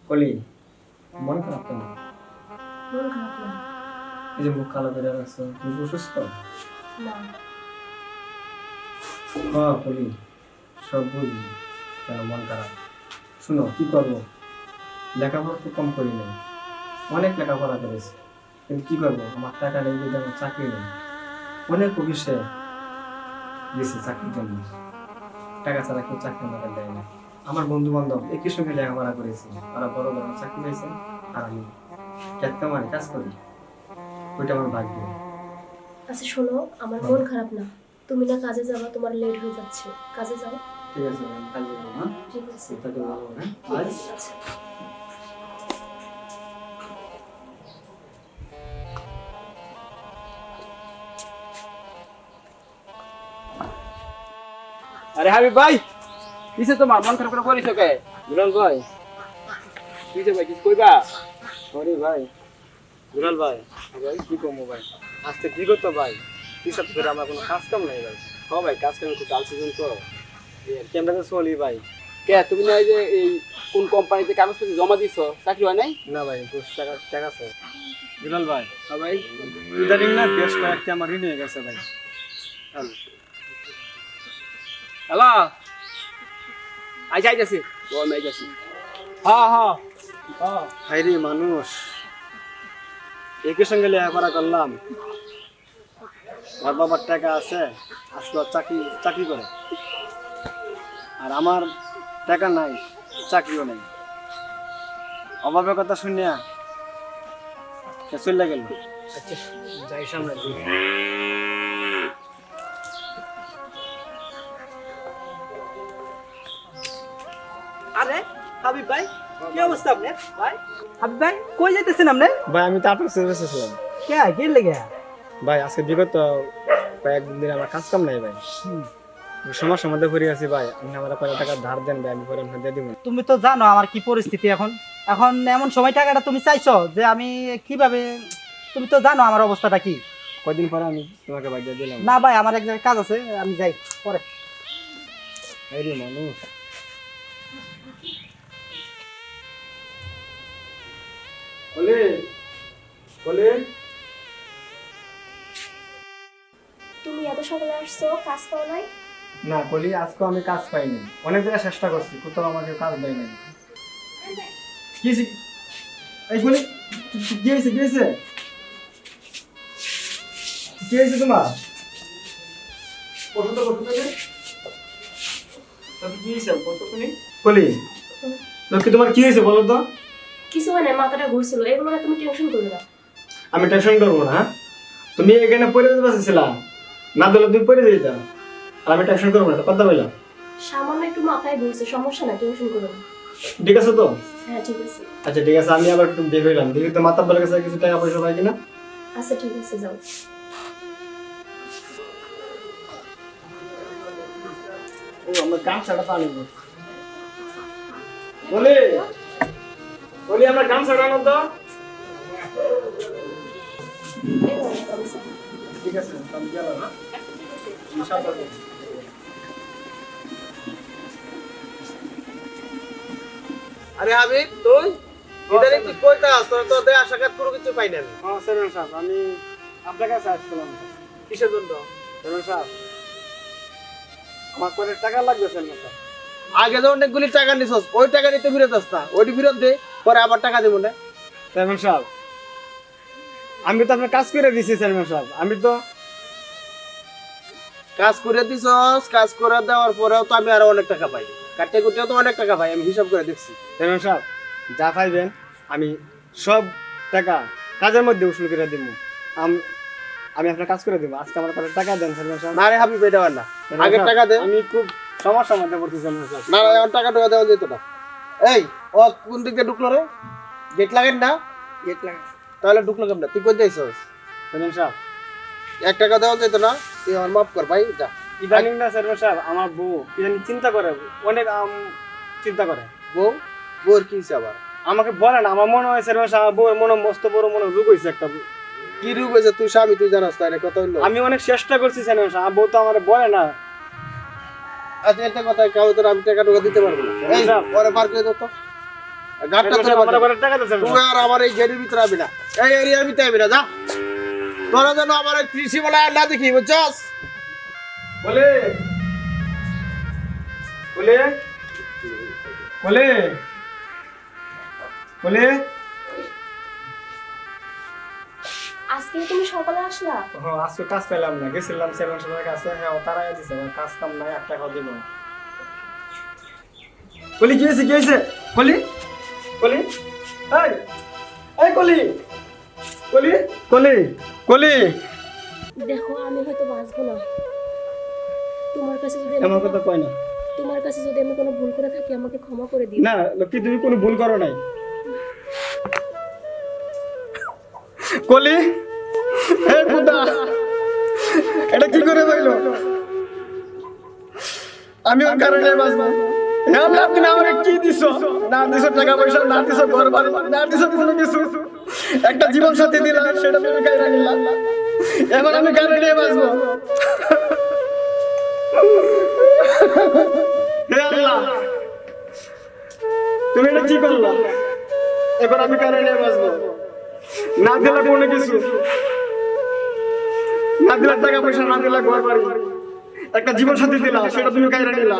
কলি মন খারাপ কেন? মন খারাপ না। এই যে মুখ কালো করে রাখছো, তুমি কি অসুস্থ? না। হ্যাঁ কলি, সব বুঝি কেন মন খারাপ। শুনো, কি করবো, লেখাপড়া তো কম করি নাই, অনেক লেখাপড়া করেছি, কিন্তু কি করবো, আমার টাকা নেই যদি আমার চাকরি নেই। অনেক অফিসে গেছি চাকরির জন্য, টাকা ছাড়া কেউ চাকরি আমাকে দেয় না। আমার বন্ধু বান্ধব একই সঙ্গে লেখাপড়া করেছি, তারা বড় বড় চাকরি পেয়েছে, আর আমি খেতে মানে কাজ করি, ওইটা আমার ভাগ্য। আচ্ছা শোনো, আমার মন খারাপ না। তুমি না কাজে যাবা, তোমার লেট হয়ে যাচ্ছে, কাজে যাও। ঠিক আছে, আমি কাজে যাবো। হ্যাঁ, ঠিক আছে। সেটাকে বলবো। হ্যাঁ, ঠিক আছে, আচ্ছা। আরে হাবিব ভাই, কিসে তোমার মন খারাপ করে করিস কে? দুলাল ভাই, কিসে ভাই, কিছু কইবা? সরি ভাই। দুলাল ভাই, ভাই কি কমো ভাই, আজকে কি করতো ভাই, কি সব করে আমার কোনো কাজ কাম নাই ভাই। হ্যাঁ ভাই, কাজ কাম একটু চালছি তো, ক্যামেরাতে চলি ভাই। কে তুমি না এই যে এই কোন কোম্পানিতে কাগজপত্র জমা দিছো, চাকরি হয় নাই? না ভাই, 10 টাকা টাকা আছে। দুলাল ভাই, হ্যাঁ ভাই, ইদানিং না বেশ কয়েকটা আমার ঋণ হয়ে গেছে ভাই। হ্যালো, আইতাছি, বল আইতাছি। হ্যাঁ হ্যাঁ হ্যাঁ। হাইরে মানুষ, একই সঙ্গে লেখাপড়া করলাম, আমার বাবার টাকা আছে, আজকে ওর চাকরি করে, আর আমার টাকা নাই, চাকরিও নাই। অভাবের কথা শুনিয়া সে চলে গেল। আচ্ছা যাই সামনে। আরে হাবিব ভাই, কি অবস্থা আপনার ভাই? হাবিব ভাই কই যাইতেছেন আপনি? ভাই আমি তো আপনার সার্ভিসে ছিলাম কে কি লেগে? ভাই, আজকে বিগত কয়েকদিন ধরে আমার কাজ কাম নাই ভাই, সমস্যার মধ্যে পড়ে আছি ভাই। আপনি আমার কয়েক টাকা ধার দেন ভাই, আমি পরে আপনার দিয়ে দিব। তুমি তো জানো আমার কি পরিস্থিতি এখন। এখন এমন সময় টাকাটা তুমি চাইছো যে আমি কিভাবে, তুমি তো জানো আমার অবস্থাটা কি। কয়দিন পরে আমি তোমাকে ভাই দিয়ে দিলাম। না ভাই, আমার এক জায়গায় কাজ আছে, আমি যাই পরে। হাইরে মানুষ, বলে বলে তুমি এত সকালে আসছো, কাজ পাও নাই? না বলি, আজকে আমি কাজ পাইনি, অনেক জায়গায় চেষ্টা করছি, কোথাও আমাকে কাজ দেয় নাই। কি হয়েছে? এই বলি, কি হয়েছে কি হয়েছে কি হয়েছে তোমার? পছন্দ করতে তবে কি হয়েছে বলতো তুমি? বলি লক্ষ্মী, তোমার কি হয়েছে বলো তো? কিছু হয় না, মাথাটা ঘুরছিল, এগুলো না তুমি টেনশন করো না। আমি টেনশন করবো না, হ্যাঁ? তুমি এখানে পড়ে যেতে পারছিলা, না দিলে তুমি পড়ে যেতে, আর আমি টেনশন করবো না, কথা বললাম। সামান্য একটু মাথায় ঘুরছে, সমস্যা না, টেনশন করো না। ঠিক আছে তো? হ্যাঁ ঠিক আছে। আচ্ছা ঠিক আছে, আমি আবার একটু বের হইলাম, দেখি তো মাথা বলে গেছে কিছু টাকা পয়সা পাই কিনা। আচ্ছা ঠিক আছে, যাও। ও আমার কাম ছাড়া পানি বলে বলি, আমার কাম ছাড়ানো তো। এই নাও, গামছা। ঠিক আছে, আমি গেলাম। হ্যাঁ, আচ্ছা, ঠিক আছে। ইনশাআল্লাহ। আরে হাবিব, তুই ইদানিং কি কইতা তোর তো দেয়া সাক্ষাৎ কোনো কিছু পাই না আমি। হ্যাঁ সেভেন সাহেব, আমি আপনার কাছে আসছিলাম। কিসের জন্য? সেভেন সাহেব, আমার করে টাকা লাগবে সেভেন সাহেব। আগে যে অনেকগুলি টাকা নিছস, ওই টাকা নিতে ফিরত আস না, ওইটি ফিরত দে, পরে আবার টাকা দিব না। সেভেন সাহেব, আমি তো আপনার কাজ করে দিছি সেভেন সাহেব, আমি তো কাজ করে দিছস, কাজ করে দেওয়ার পরেও তো আমি আরো অনেক টাকা পাই, কাটতে কুটেও তো অনেক টাকা পাই, আমি হিসাব করে দেখছি। সেভেন সাহেব, যা পাইবেন আমি সব টাকা কাজের মধ্যে উসুল করে দিব। আমি আপনার কাজ করে দিব, আজকে আমার কাছে টাকা দেন সেভেন সাহেব। না রে হাবিব, এটা আর না, আগের টাকা দে। আমি খুব সমস্যার মধ্যে পড়তেছি সেভেন সাহেব। না না, এখন টাকা টাকা দেওয়া যেত না। এই ও কোন দিক দিয়ে ঢুকলো রে? গেট লাগেন না? গেট লাগা তাহলে ঢুকলো কেমন? তুই কই যাইছস? সেভেন সাহেব, 1 টাকা দেওয়া যেত না? তুই আমার মাফ কর ভাই, যা। ইদানিং না সেভেন সাহেব, আমার বউ ইদানিং চিন্তা করে, অনেক চিন্তা করে। বউ বউর কি হইছে আবার? আমাকে বলে না, আমার মনে হয় সেরকম আমার বউয়ের মনে মস্ত বড় মনে রোগ হয়েছে একটা। কি রূপ হয়েছে? তুই স্বামী, তুই জানাস তাই না? কথা হইলো। আমি অনেক চেষ্টা করছি সেরকম, আমার বউ তো আমার বলে না। আচ্ছা, একটা কথা, কাউ তোর আমি টাকা টাকা দিতে পারবো না। এই স্যার। পরে বার করে দাও তো। গাড়টা আমার থামাতে ঘরে টাকা দিতে তুই আর আমার এই গেটের ভিতরে আবি না, এই এরিয়ার ভিতরে আবি না, যা। তোরা যেন আমার এই কৃষি বলে আর না দেখি, বুঝছস? বলে বলে বলে বলে আজকে তুমি সকালে আসলা? হ্যাঁ আজকে কাজ পেলাম না, গেছিলাম চেয়ারম্যান সাহেবের কাছে, হ্যাঁ ও তারাই দিছে, আমার কাজ কাম নাই, 1 টাকাও দিব না। কলি কি হয়েছে, কি হয়েছে? কলি কলি এই এই কলি কলি কলি কলি দেখো আমি হয়তো বাঁচবো না। তোমার কাছে যদি এমন কথা কয় না। তোমার কাছে যদি আমি কোনো ভুল করে থাকি আমাকে ক্ষমা করে দিও। না লক্ষ্মী, তুমি কোনো ভুল করো নাই। কলি হে খুদা, এটা কি করে হইলো? আমি ওর কারণে বাঁচবো। হে আল্লাহ, তুমি আমাকে কি দিছো? না দিছো টাকা পয়সা, না দিছো ঘর বাড়ি, না দিছো কোনো কিছু। একটা জীবন সাথী দিলাম, সেটা তুমি কাইরা নিলা। এখন আমি কারণে বাঁচবো। হে আল্লাহ, তুমি এটা কি করলা? এবার আমি কারণে বাঁচবো। না দিলা কোনো কিছু, না দিলা টাকা পয়সা, না দিলা ঘর বাড়ি, একটা জীবন সাথী দিলা, সেটা তুমি কাইরা নিলা।